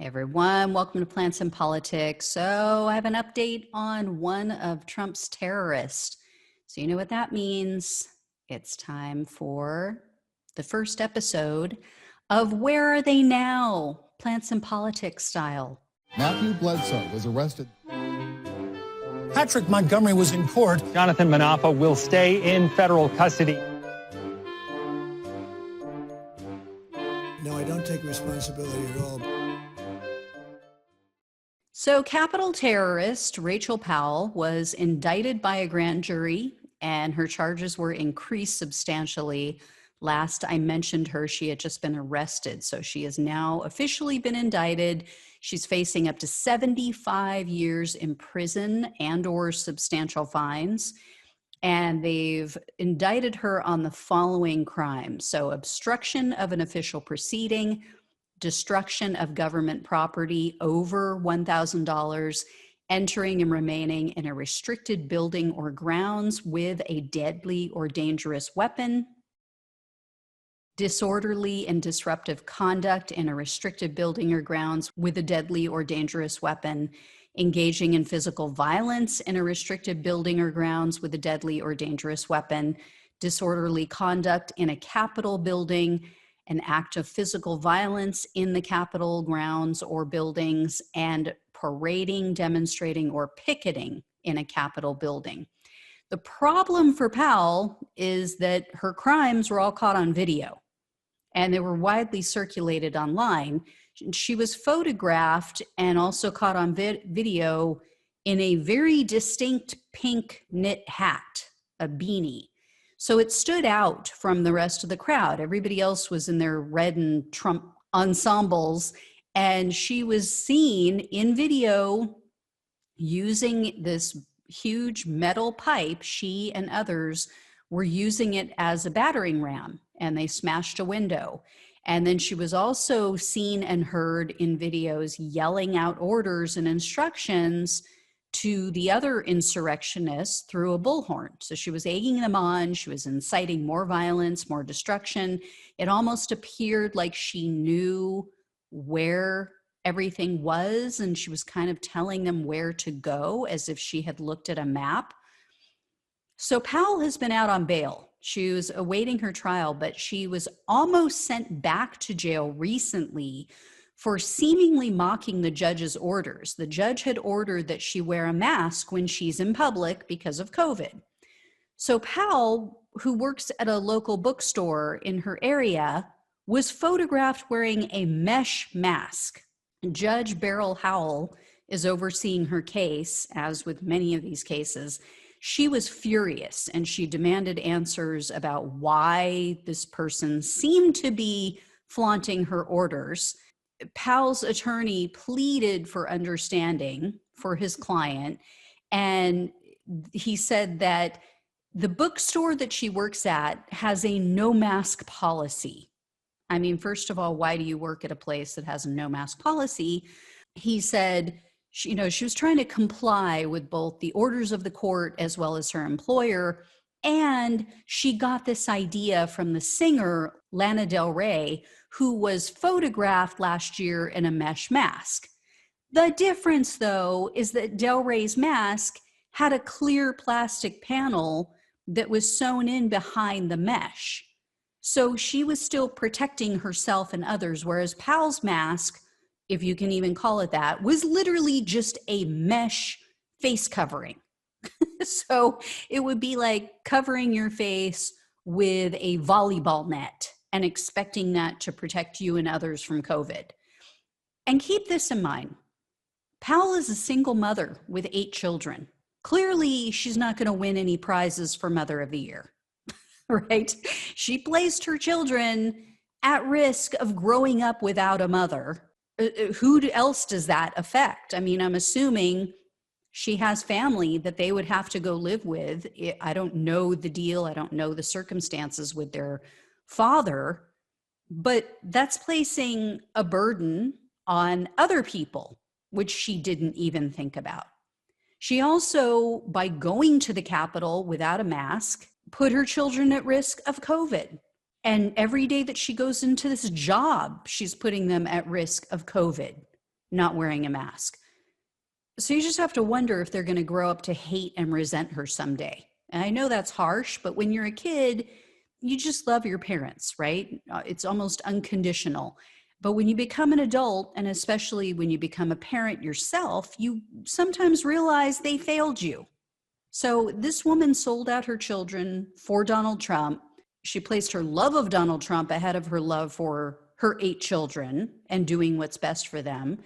Everyone, welcome to Plants and Politics. So I have an update on one of Trump's terrorists. So you know what that means. It's time for the first episode of Where Are They Now? Plants and Politics style. Matthew Bledsoe was arrested. Patrick Montgomery was in court. Jonathan Manapa will stay in federal custody. No, I don't take responsibility at all. So Capitol terrorist Rachel Powell was indicted by a grand jury, and her charges were increased substantially. Last I mentioned her, she had just been arrested. So she has now officially been indicted. She's facing up to 75 years in prison and or substantial fines. And they've indicted her on the following crimes. So obstruction of an official proceeding, destruction of government property over $1,000, entering and remaining in a restricted building or grounds with a deadly or dangerous weapon, disorderly and disruptive conduct in a restricted building or grounds with a deadly or dangerous weapon, engaging in physical violence in a restricted building or grounds with a deadly or dangerous weapon, disorderly conduct in a Capitol building, an act of physical violence in the Capitol grounds or buildings, and parading, demonstrating, or picketing in a Capitol building. The problem for Powell is that her crimes were all caught on video, and they were widely circulated online. She was photographed and also caught on video in a very distinct pink knit hat, a beanie. So it stood out from the rest of the crowd. Everybody else was in their red and Trump ensembles, and she was seen in video using this huge metal pipe. She and others were using it as a battering ram, and they smashed a window. And then she was also seen and heard in videos yelling out orders and instructions to the other insurrectionists through a bullhorn. So she was egging them on, she was inciting more violence, more destruction. It almost appeared like she knew where everything was, and she was kind of telling them where to go as if she had looked at a map. So Powell has been out on bail. She was awaiting her trial, but she was almost sent back to jail recently for seemingly mocking the judge's orders. The judge had ordered that she wear a mask when she's in public because of COVID. So Powell, who works at a local bookstore in her area, was photographed wearing a mesh mask. Judge Beryl Howell is overseeing her case, as with many of these cases. She was furious, and she demanded answers about why this person seemed to be flaunting her orders. Powell's attorney pleaded for understanding for his client, and he said that the bookstore that she works at has a no mask policy. I mean, first of all, why do you work at a place that has a no mask policy? He said, she was trying to comply with both the orders of the court as well as her employer. And she got this idea from the singer Lana Del Rey, who was photographed last year in a mesh mask. The difference, though, is that Del Rey's mask had a clear plastic panel that was sewn in behind the mesh. So she was still protecting herself and others, whereas Powell's mask, if you can even call it that, was literally just a mesh face covering. So it would be like covering your face with a volleyball net and expecting that to protect you and others from COVID. And keep this in mind. Powell is a single mother with 8 children. Clearly, she's not going to win any prizes for Mother of the Year, right? She placed her children at risk of growing up without a mother. Who else does that affect? I mean, I'm assuming she has family that they would have to go live with. I don't know the deal. I don't know the circumstances with their father, but that's placing a burden on other people, which she didn't even think about. She also, by going to the Capitol without a mask, put her children at risk of COVID. And every day that she goes into this job, she's putting them at risk of COVID. not wearing a mask. So you just have to wonder if they're going to grow up to hate and resent her someday. And I know that's harsh, but when you're a kid, you just love your parents, right? It's almost unconditional. But when you become an adult, and especially when you become a parent yourself, you sometimes realize they failed you. So this woman sold out her children for Donald Trump. She placed her love of Donald Trump ahead of her love for her 8 children and doing what's best for them.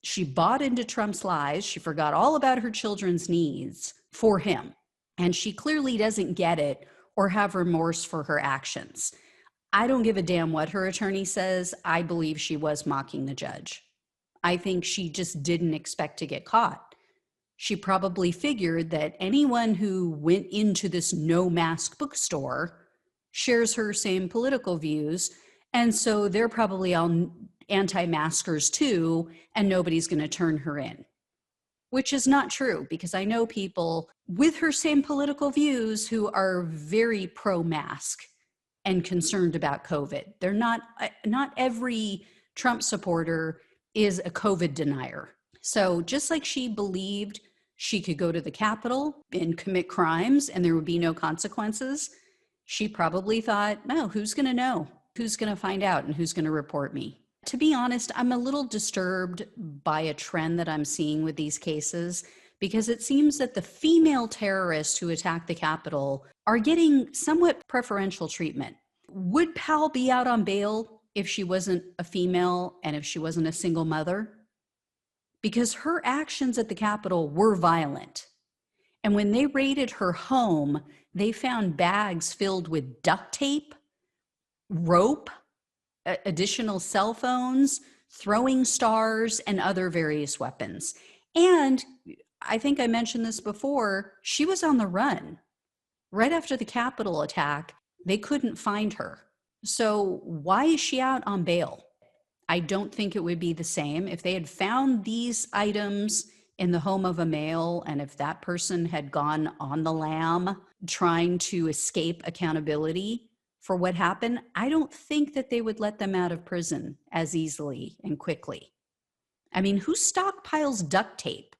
She bought into Trump's lies. She forgot all about her children's needs for him. And she clearly doesn't get it or have remorse for her actions. I don't give a damn what her attorney says. I believe she was mocking the judge. I think she just didn't expect to get caught. She probably figured that anyone who went into this no mask bookstore shares her same political views. And so they're probably all anti-maskers too, and nobody's going to turn her in. Which is not true, because I know people with her same political views who are very pro-mask and concerned about COVID. They're not every Trump supporter is a COVID denier. So just like she believed she could go to the Capitol and commit crimes and there would be no consequences, she probably thought, no, who's going to know? Who's going to find out and who's going to report me? To be honest, I'm a little disturbed by a trend that I'm seeing with these cases, because it seems that the female terrorists who attacked the Capitol are getting somewhat preferential treatment. Would Powell be out on bail if she wasn't a female and if she wasn't a single mother? Because her actions at the Capitol were violent. And when they raided her home, they found bags filled with duct tape, rope, additional cell phones, throwing stars, and other various weapons. And I think I mentioned this before, she was on the run. Right after the Capitol attack, they couldn't find her. So why is she out on bail? I don't think it would be the same if they had found these items in the home of a male, and if that person had gone on the lam trying to escape accountability for what happened. I don't think that they would let them out of prison as easily and quickly. I mean, who stockpiles duct tape?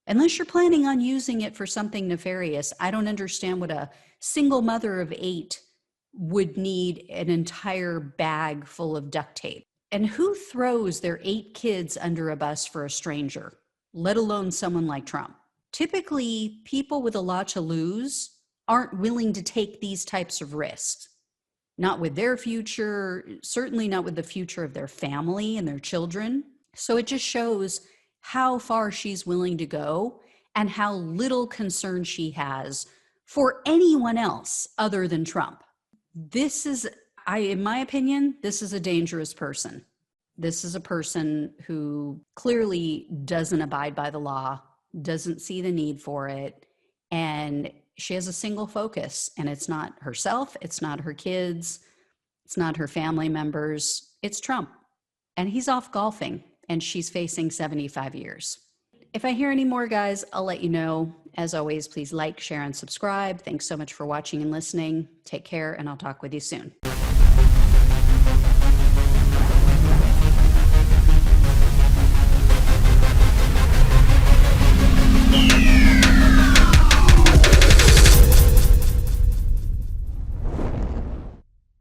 Unless you're planning on using it for something nefarious, I don't understand what a single mother of 8 would need an entire bag full of duct tape. And who throws their 8 kids under a bus for a stranger, let alone someone like Trump? Typically, people with a lot to lose aren't willing to take these types of risks. Not with their future, certainly not with the future of their family and their children. So it just shows how far she's willing to go and how little concern she has for anyone else other than Trump. This is, in my opinion, this is a dangerous person. This is a person who clearly doesn't abide by the law, doesn't see the need for it, and she has a single focus, and it's not herself, it's not her kids, it's not her family members, it's Trump. And he's off golfing, and she's facing 75 years. If I hear any more, guys, I'll let you know. As always, please like, share, and subscribe. Thanks so much for watching and listening. Take care, and I'll talk with you soon.